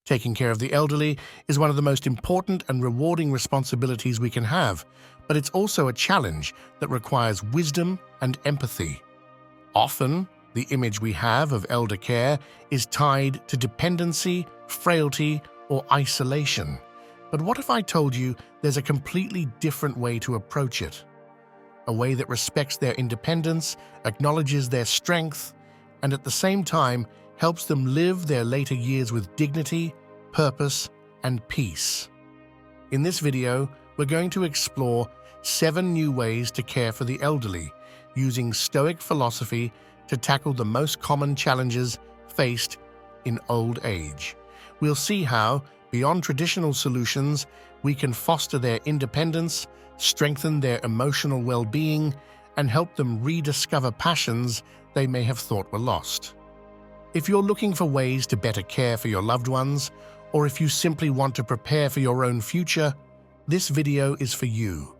Taking care of the elderly is one of the most important and rewarding responsibilities we can have, but it's also a challenge that requires wisdom and empathy. Often, the image we have of elder care is tied to dependency, frailty, or isolation. But what if I told you there's a completely different way to approach it? A way that respects their independence, acknowledges their strength, and at the same time helps them live their later years with dignity, purpose, and peace. In this video, we're going to explore 7 new ways to care for the elderly, using Stoic philosophy to tackle the most common challenges faced in old age. We'll see how, beyond traditional solutions, we can foster their independence, strengthen their emotional well-being, and help them rediscover passions they may have thought were lost. If you're looking for ways to better care for your loved ones, or if you simply want to prepare for your own future, this video is for you.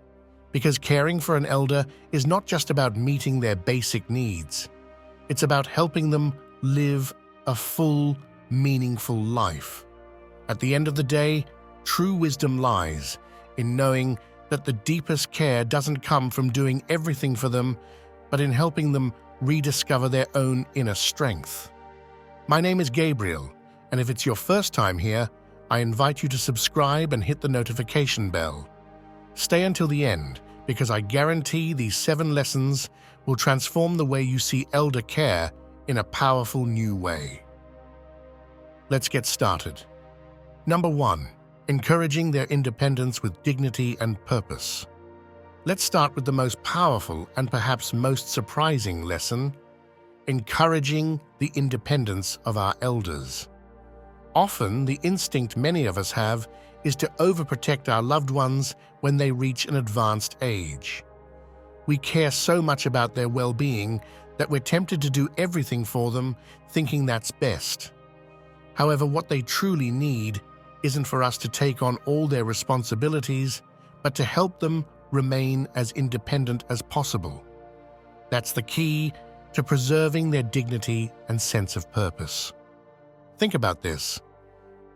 Because caring for an elder is not just about meeting their basic needs. It's about helping them live a full, meaningful life. At the end of the day, true wisdom lies in knowing that the deepest care doesn't come from doing everything for them, but in helping them rediscover their own inner strength. My name is Gabriel, and if it's your first time here, I invite you to subscribe and hit the notification bell. Stay until the end, because I guarantee these 7 lessons will transform the way you see elder care in a powerful new way. Let's get started. Number 1. Encouraging their independence with dignity and purpose. Let's start with the most powerful and perhaps most surprising lesson: encouraging the independence of our elders. Often, the instinct many of us have is to overprotect our loved ones when they reach an advanced age. We care so much about their well-being that we're tempted to do everything for them, thinking that's best. However, what they truly need isn't for us to take on all their responsibilities, but to help them remain as independent as possible. That's the key to preserving their dignity and sense of purpose. Think about this.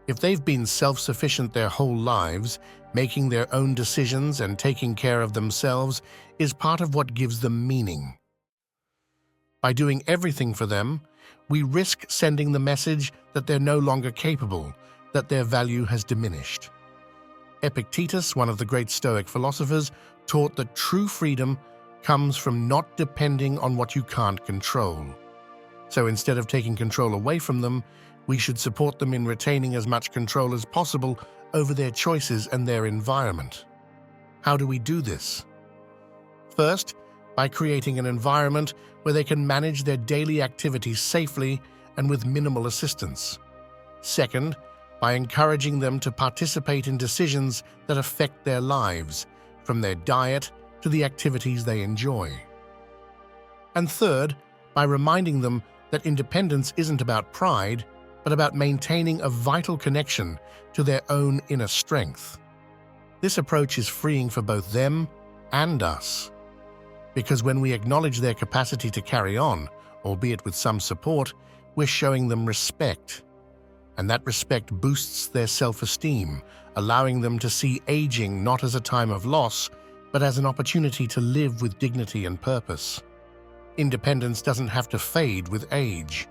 If they've been self-sufficient their whole lives, making their own decisions and taking care of themselves is part of what gives them meaning. By doing everything for them, we risk sending the message that they're no longer capable, that their value has diminished. Epictetus, one of the great Stoic philosophers, taught that true freedom comes from not depending on what you can't control. So instead of taking control away from them, we should support them in retaining as much control as possible over their choices and their environment. How do we do this? First, by creating an environment where they can manage their daily activities safely and with minimal assistance. Second, by encouraging them to participate in decisions that affect their lives, from their diet to the activities they enjoy. And third, by reminding them that independence isn't about pride, but about maintaining a vital connection to their own inner strength. This approach is freeing for both them and us, because when we acknowledge their capacity to carry on, albeit with some support, we're showing them respect. And that respect boosts their self-esteem, allowing them to see aging not as a time of loss, but as an opportunity to live with dignity and purpose. Independence doesn't have to fade with age.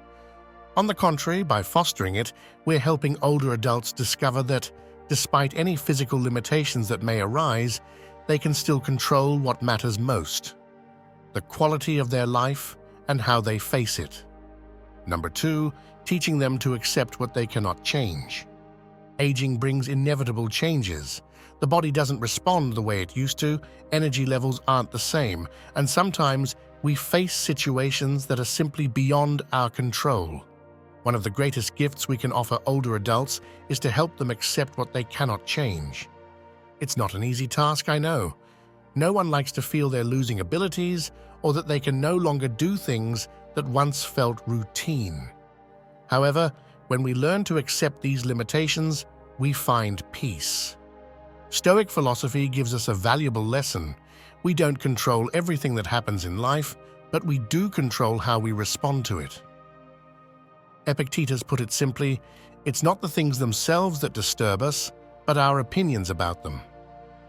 On the contrary, by fostering it, we're helping older adults discover that, despite any physical limitations that may arise, they can still control what matters most: the quality of their life and how they face it. Number 2, teaching them to accept what they cannot change. Aging brings inevitable changes. The body doesn't respond the way it used to, energy levels aren't the same, and sometimes we face situations that are simply beyond our control. One of the greatest gifts we can offer older adults is to help them accept what they cannot change. It's not an easy task, I know. No one likes to feel they're losing abilities or that they can no longer do things that once felt routine. However, when we learn to accept these limitations, we find peace. Stoic philosophy gives us a valuable lesson. We don't control everything that happens in life, but we do control how we respond to it. Epictetus put it simply, It's not the things themselves that disturb us, but our opinions about them.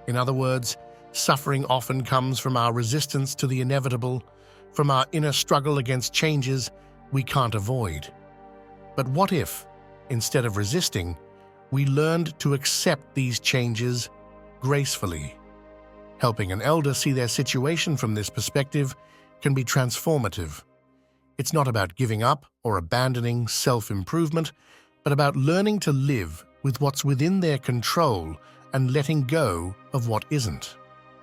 In other words, suffering often comes from our resistance to the inevitable, from our inner struggle against changes we can't avoid. But what if, instead of resisting, we learned to accept these changes gracefully? Helping an elder see their situation from this perspective can be transformative. It's not about giving up or abandoning self-improvement, but about learning to live with what's within their control and letting go of what isn't.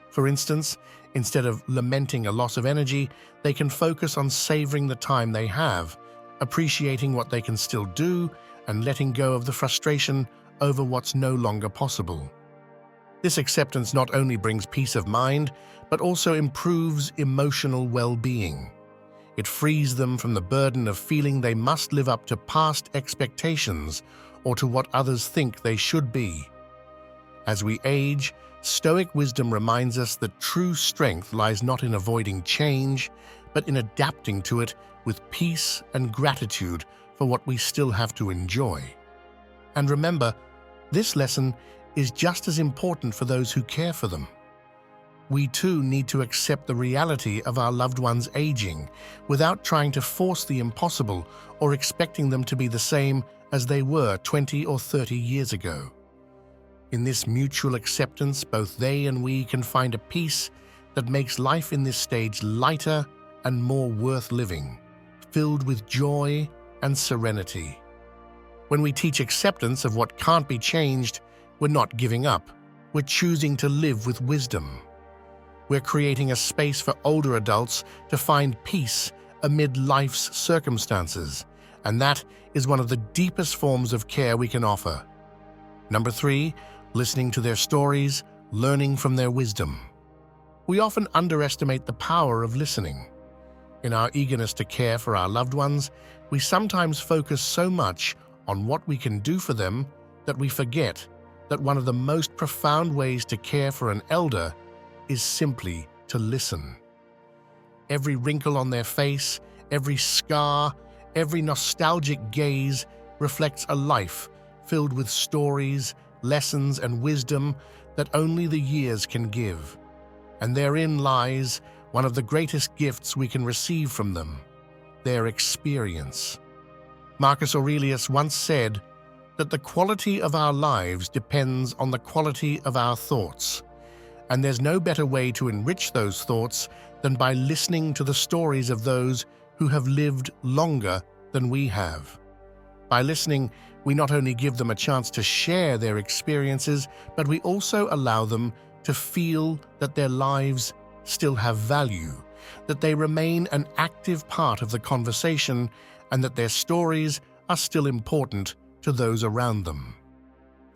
For instance, instead of lamenting a loss of energy, they can focus on savoring the time they have, appreciating what they can still do, and letting go of the frustration over what's no longer possible. This acceptance not only brings peace of mind, but also improves emotional well-being. It frees them from the burden of feeling they must live up to past expectations or to what others think they should be. As we age, Stoic wisdom reminds us that true strength lies not in avoiding change, but in adapting to it with peace and gratitude for what we still have to enjoy. And remember, this lesson is just as important for those who care for them. We too need to accept the reality of our loved ones aging without trying to force the impossible or expecting them to be the same as they were 20 or 30 years ago. In this mutual acceptance, both they and we can find a peace that makes life in this stage lighter and more worth living, filled with joy and serenity. When we teach acceptance of what can't be changed, we're not giving up. We're choosing to live with wisdom. We're creating a space for older adults to find peace amid life's circumstances, and that is one of the deepest forms of care we can offer. Number 3, listening to their stories, learning from their wisdom. We often underestimate the power of listening. In our eagerness to care for our loved ones, we sometimes focus so much on what we can do for them that we forget that one of the most profound ways to care for an elder is simply to listen. Every wrinkle on their face, every scar, every nostalgic gaze reflects a life filled with stories, lessons, and wisdom that only the years can give. And therein lies one of the greatest gifts we can receive from them, their experience. Marcus Aurelius once said that the quality of our lives depends on the quality of our thoughts, and there's no better way to enrich those thoughts than by listening to the stories of those who have lived longer than we have. By listening, we not only give them a chance to share their experiences, but we also allow them to feel that their lives still have value, that they remain an active part of the conversation, and that their stories are still important to those around them.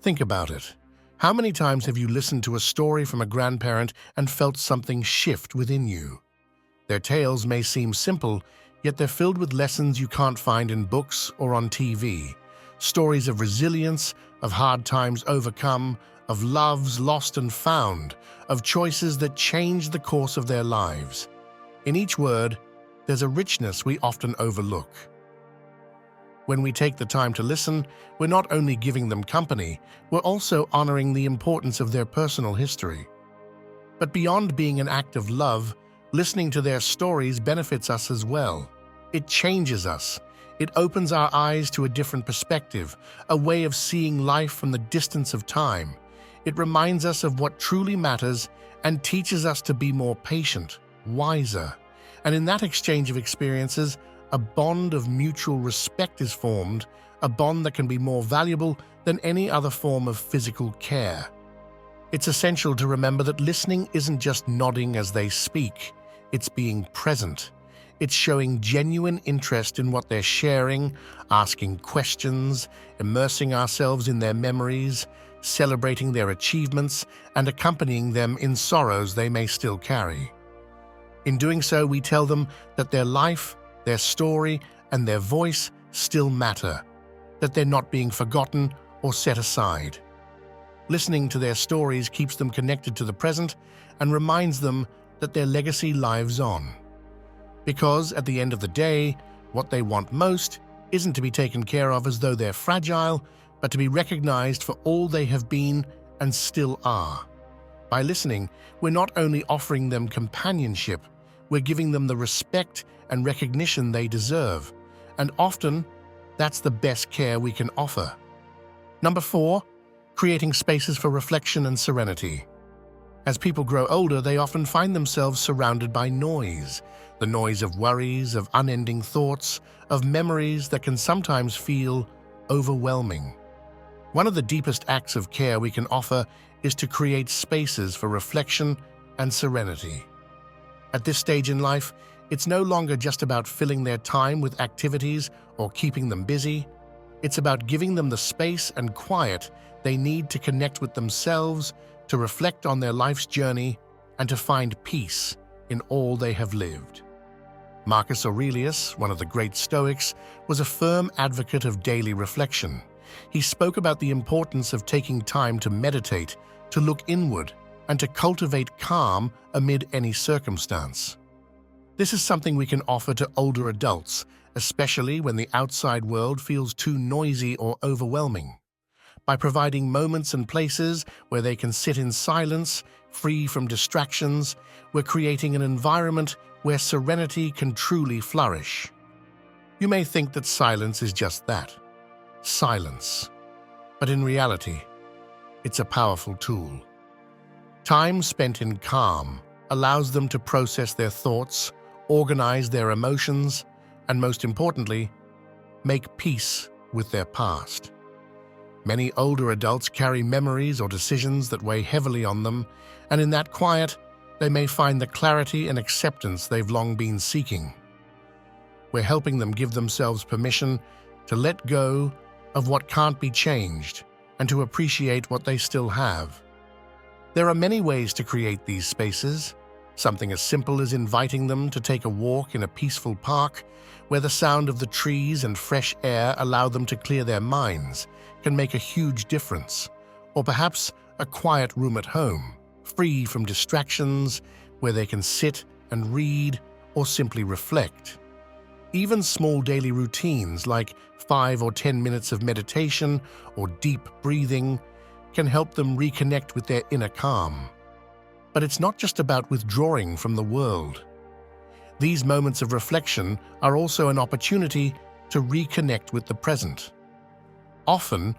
Think about it. How many times have you listened to a story from a grandparent and felt something shift within you? Their tales may seem simple, yet they're filled with lessons you can't find in books or on TV. Stories of resilience, of hard times overcome, of loves lost and found, of choices that changed the course of their lives. In each word, there's a richness we often overlook. When we take the time to listen, we're not only giving them company, we're also honoring the importance of their personal history. But beyond being an act of love, listening to their stories benefits us as well. It changes us. It opens our eyes to a different perspective, a way of seeing life from the distance of time. It reminds us of what truly matters and teaches us to be more patient, wiser. And in that exchange of experiences, a bond of mutual respect is formed, a bond that can be more valuable than any other form of physical care. It's essential to remember that listening isn't just nodding as they speak, it's being present. It's showing genuine interest in what they're sharing, asking questions, immersing ourselves in their memories, celebrating their achievements, and accompanying them in sorrows they may still carry. In doing so, we tell them that their life, their story, and their voice still matter, that they're not being forgotten or set aside. Listening to their stories keeps them connected to the present and reminds them that their legacy lives on. Because at the end of the day, what they want most isn't to be taken care of as though they're fragile, but to be recognized for all they have been and still are. By listening, we're not only offering them companionship, we're giving them the respect and recognition they deserve, and often, that's the best care we can offer. Number 4, creating spaces for reflection and serenity. As people grow older, they often find themselves surrounded by noise, the noise of worries, of unending thoughts, of memories that can sometimes feel overwhelming. One of the deepest acts of care we can offer is to create spaces for reflection and serenity. At this stage in life, it's no longer just about filling their time with activities or keeping them busy. It's about giving them the space and quiet they need to connect with themselves, to reflect on their life's journey, and to find peace in all they have lived. Marcus Aurelius, one of the great Stoics, was a firm advocate of daily reflection. He spoke about the importance of taking time to meditate, to look inward, and to cultivate calm amid any circumstance. This is something we can offer to older adults, especially when the outside world feels too noisy or overwhelming. By providing moments and places where they can sit in silence, free from distractions, we're creating an environment where serenity can truly flourish. You may think that silence is just that, silence. But in reality, it's a powerful tool. Time spent in calm allows them to process their thoughts, organize their emotions, and most importantly, make peace with their past. Many older adults carry memories or decisions that weigh heavily on them, and in that quiet, they may find the clarity and acceptance they've long been seeking. We're helping them give themselves permission to let go of what can't be changed and to appreciate what they still have. There are many ways to create these spaces. Something as simple as inviting them to take a walk in a peaceful park where the sound of the trees and fresh air allow them to clear their minds can make a huge difference. Or perhaps a quiet room at home, free from distractions, where they can sit and read or simply reflect. Even small daily routines like 5 or 10 minutes of meditation or deep breathing can help them reconnect with their inner calm. But it's not just about withdrawing from the world. These moments of reflection are also an opportunity to reconnect with the present. Often,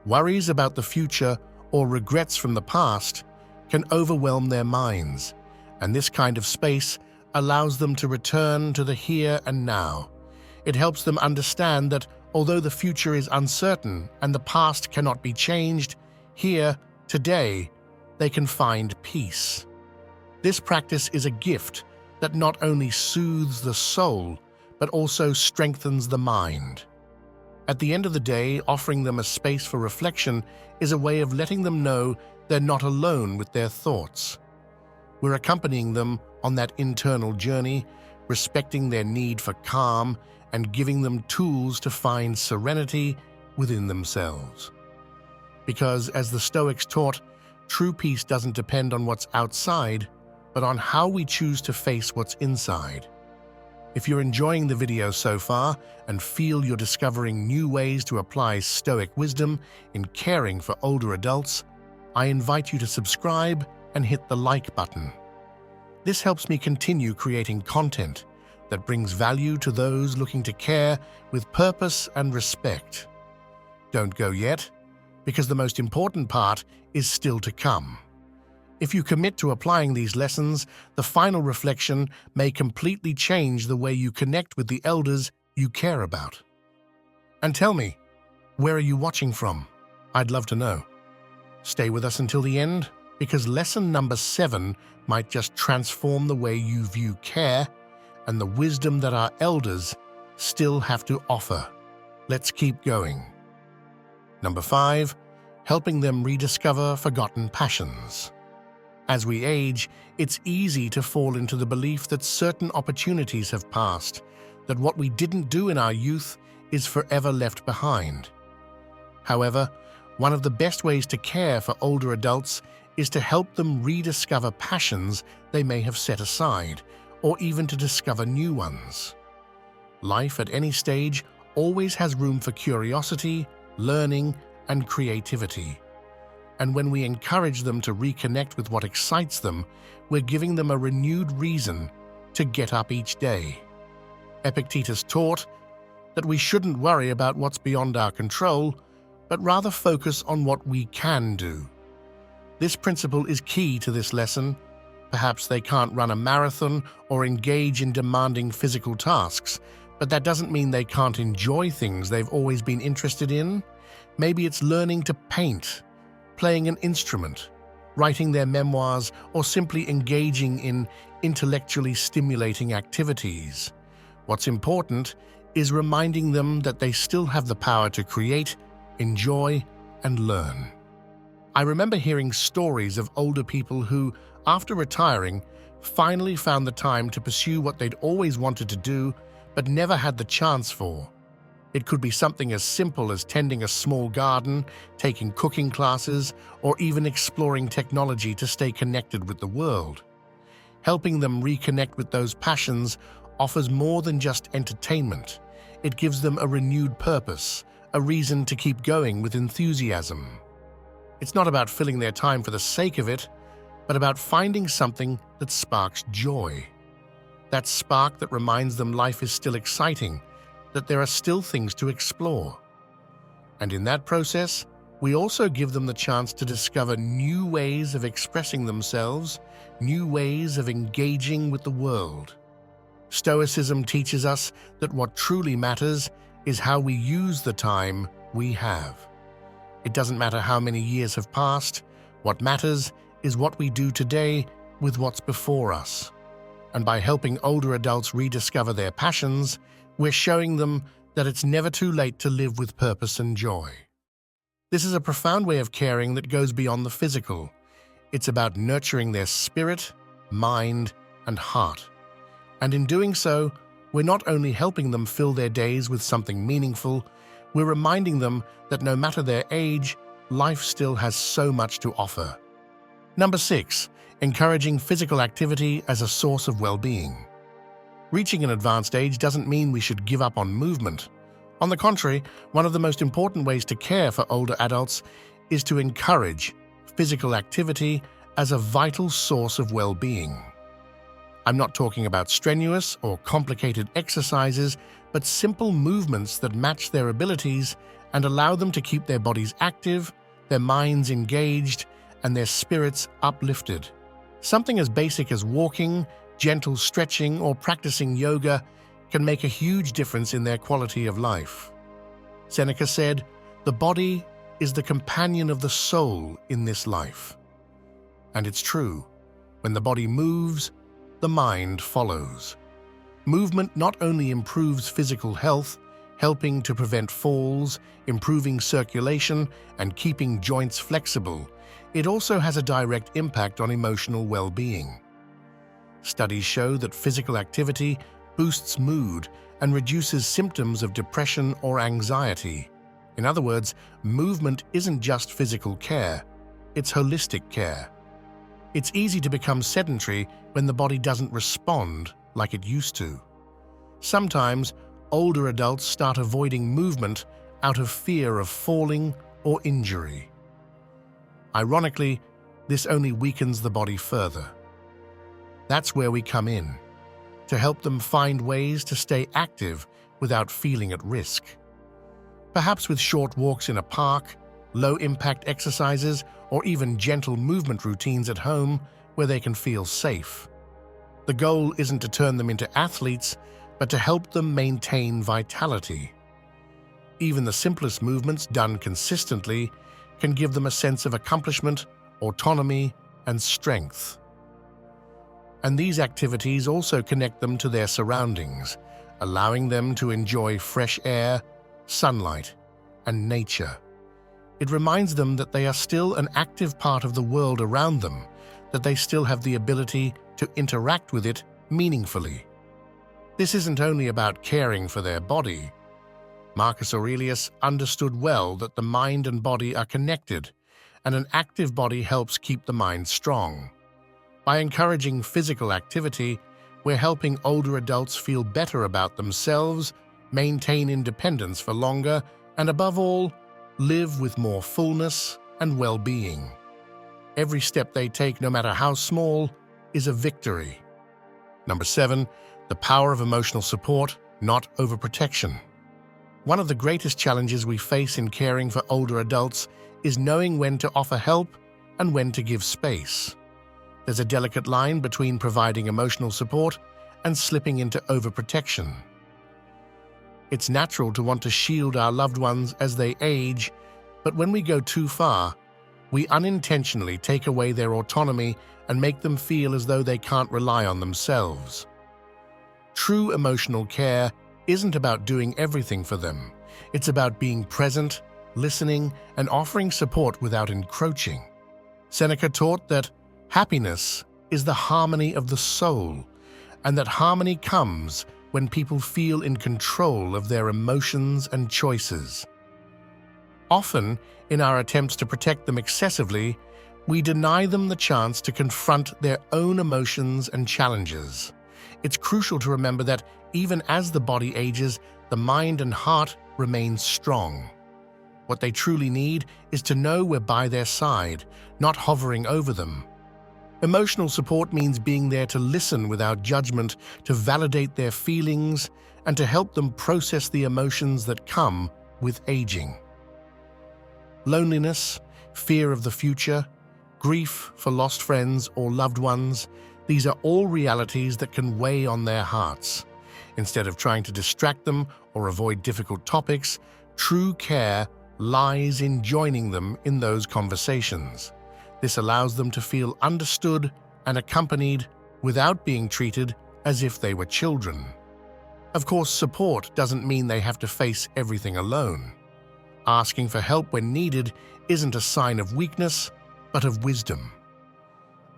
worries about the future or regrets from the past can overwhelm their minds, and this kind of space allows them to return to the here and now. It helps them understand that although the future is uncertain and the past cannot be changed, here, today, they can find peace. This practice is a gift that not only soothes the soul, but also strengthens the mind. At the end of the day, offering them a space for reflection is a way of letting them know they're not alone with their thoughts. We're accompanying them on that internal journey, respecting their need for calm and giving them tools to find serenity within themselves. Because, as the Stoics taught, true peace doesn't depend on what's outside, but on how we choose to face what's inside. If you're enjoying the video so far and feel you're discovering new ways to apply Stoic wisdom in caring for older adults, I invite you to subscribe and hit the like button. This helps me continue creating content that brings value to those looking to care with purpose and respect. Don't go yet, because the most important part is still to come. If you commit to applying these lessons, the final reflection may completely change the way you connect with the elders you care about. And tell me, where are you watching from? I'd love to know. Stay with us until the end, because lesson number 7 might just transform the way you view care and the wisdom that our elders still have to offer. Let's keep going. Number 5, helping them rediscover forgotten passions. As we age, it's easy to fall into the belief that certain opportunities have passed, that what we didn't do in our youth is forever left behind. However, one of the best ways to care for older adults is to help them rediscover passions they may have set aside, or even to discover new ones. Life at any stage always has room for curiosity, learning, and creativity. And when we encourage them to reconnect with what excites them, we're giving them a renewed reason to get up each day. Epictetus taught that we shouldn't worry about what's beyond our control, but rather focus on what we can do. This principle is key to this lesson. Perhaps they can't run a marathon or engage in demanding physical tasks, but that doesn't mean they can't enjoy things they've always been interested in. Maybe it's learning to paint, playing an instrument, writing their memoirs, or simply engaging in intellectually stimulating activities. What's important is reminding them that they still have the power to create, enjoy, and learn. I remember hearing stories of older people who, after retiring, finally found the time to pursue what they'd always wanted to do but never had the chance for. It could be something as simple as tending a small garden, taking cooking classes, or even exploring technology to stay connected with the world. Helping them reconnect with those passions offers more than just entertainment. It gives them a renewed purpose, a reason to keep going with enthusiasm. It's not about filling their time for the sake of it, but about finding something that sparks joy. That spark that reminds them life is still exciting, that there are still things to explore. And in that process, we also give them the chance to discover new ways of expressing themselves, new ways of engaging with the world. Stoicism teaches us that what truly matters is how we use the time we have. It doesn't matter how many years have passed. What matters is what we do today with what's before us. And by helping older adults rediscover their passions, we're showing them that it's never too late to live with purpose and joy. This is a profound way of caring that goes beyond the physical. It's about nurturing their spirit, mind, and heart. And in doing so, we're not only helping them fill their days with something meaningful, we're reminding them that no matter their age, life still has so much to offer. Number 6, encouraging physical activity as a source of well-being. Reaching an advanced age doesn't mean we should give up on movement. On the contrary, one of the most important ways to care for older adults is to encourage physical activity as a vital source of well-being. I'm not talking about strenuous or complicated exercises, but simple movements that match their abilities and allow them to keep their bodies active, their minds engaged, and their spirits uplifted. Something as basic as walking, gentle stretching, or practicing yoga can make a huge difference in their quality of life. Seneca said, "The body is the companion of the soul in this life." And it's true. When the body moves, the mind follows. Movement not only improves physical health, helping to prevent falls, improving circulation, and keeping joints flexible, it also has a direct impact on emotional well-being. Studies show that physical activity boosts mood and reduces symptoms of depression or anxiety. In other words, movement isn't just physical care, it's holistic care. It's easy to become sedentary when the body doesn't respond like it used to. Sometimes, older adults start avoiding movement out of fear of falling or injury. Ironically, this only weakens the body further. That's where we come in, to help them find ways to stay active without feeling at risk. Perhaps with short walks in a park, low-impact exercises, or even gentle movement routines at home where they can feel safe. The goal isn't to turn them into athletes, but to help them maintain vitality. Even the simplest movements done consistently can give them a sense of accomplishment, autonomy, and strength. And these activities also connect them to their surroundings, allowing them to enjoy fresh air, sunlight, and nature. It reminds them that they are still an active part of the world around them, that they still have the ability to interact with it meaningfully. This isn't only about caring for their body. Marcus Aurelius understood well that the mind and body are connected, and an active body helps keep the mind strong. By encouraging physical activity, we're helping older adults feel better about themselves, maintain independence for longer, and above all, live with more fullness and well-being. Every step they take, no matter how small, is a victory. Number 7, the power of emotional support, not overprotection. One of the greatest challenges we face in caring for older adults is knowing when to offer help and when to give space. There's a delicate line between providing emotional support and slipping into overprotection. It's natural to want to shield our loved ones as they age, but when we go too far, we unintentionally take away their autonomy and make them feel as though they can't rely on themselves. True emotional care isn't about doing everything for them. It's about being present, listening, and offering support without encroaching. Seneca taught that happiness is the harmony of the soul, and that harmony comes when people feel in control of their emotions and choices. Often, in our attempts to protect them excessively, we deny them the chance to confront their own emotions and challenges. It's crucial to remember that even as the body ages, the mind and heart remain strong. What they truly need is to know we're by their side, not hovering over them. Emotional support means being there to listen without judgment, to validate their feelings, and to help them process the emotions that come with aging. Loneliness, fear of the future, grief for lost friends or loved ones, these are all realities that can weigh on their hearts. Instead of trying to distract them or avoid difficult topics, true care lies in joining them in those conversations. This allows them to feel understood and accompanied without being treated as if they were children. Of course, support doesn't mean they have to face everything alone. Asking for help when needed isn't a sign of weakness, but of wisdom.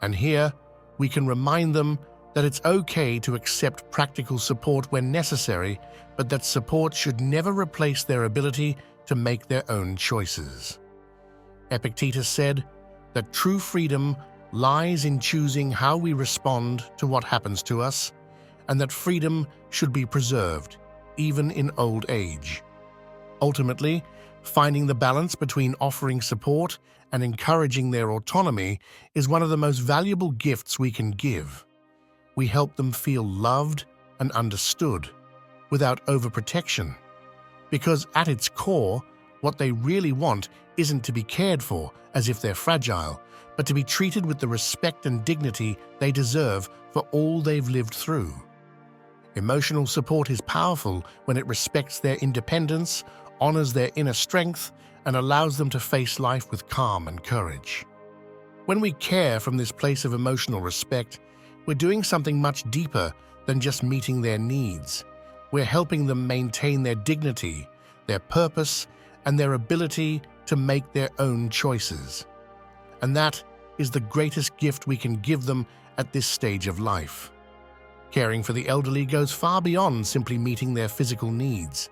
And here, we can remind them that it's okay to accept practical support when necessary, but that support should never replace their ability to make their own choices. Epictetus said that true freedom lies in choosing how we respond to what happens to us, and that freedom should be preserved, even in old age. Ultimately, finding the balance between offering support and encouraging their autonomy is one of the most valuable gifts we can give. We help them feel loved and understood without overprotection, because at its core, what they really want isn't to be cared for as if they're fragile, but to be treated with the respect and dignity they deserve for all they've lived through. Emotional support is powerful when it respects their independence, honors their inner strength, and allows them to face life with calm and courage. When we care from this place of emotional respect, we're doing something much deeper than just meeting their needs. We're helping them maintain their dignity, their purpose, and their ability to make their own choices. And that is the greatest gift we can give them at this stage of life. Caring for the elderly goes far beyond simply meeting their physical needs.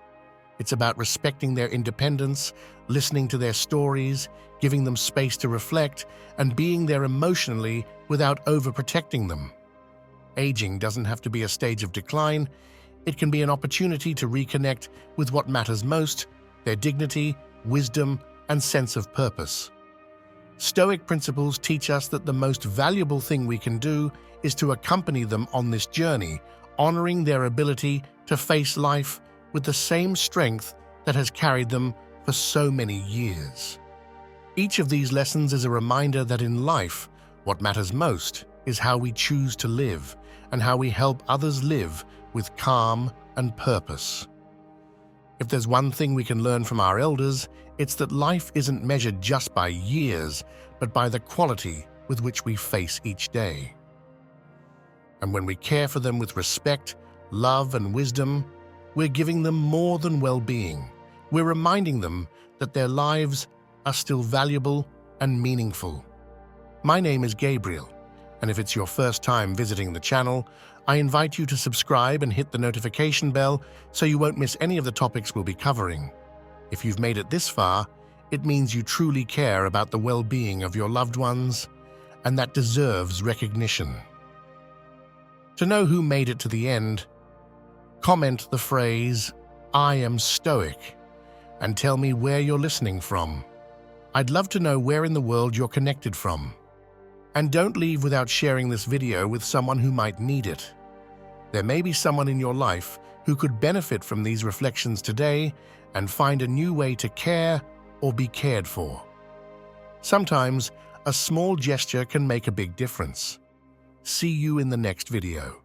It's about respecting their independence, listening to their stories, giving them space to reflect, and being there emotionally without overprotecting them. Aging doesn't have to be a stage of decline. It can be an opportunity to reconnect with what matters most, their dignity, wisdom, and sense of purpose. Stoic principles teach us that the most valuable thing we can do is to accompany them on this journey, honoring their ability to face life with the same strength that has carried them for so many years. Each of these lessons is a reminder that in life, what matters most is how we choose to live and how we help others live with calm and purpose. If there's one thing we can learn from our elders, it's that life isn't measured just by years, but by the quality with which we face each day. And when we care for them with respect, love, and wisdom, we're giving them more than well-being. We're reminding them that their lives are still valuable and meaningful. My name is Gabriel, and if it's your first time visiting the channel, I invite you to subscribe and hit the notification bell so you won't miss any of the topics we'll be covering. If you've made it this far, it means you truly care about the well-being of your loved ones, and that deserves recognition. To know who made it to the end, comment the phrase, I am Stoic, and tell me where you're listening from. I'd love to know where in the world you're connected from. And don't leave without sharing this video with someone who might need it. There may be someone in your life who could benefit from these reflections today and find a new way to care or be cared for. Sometimes, a small gesture can make a big difference. See you in the next video.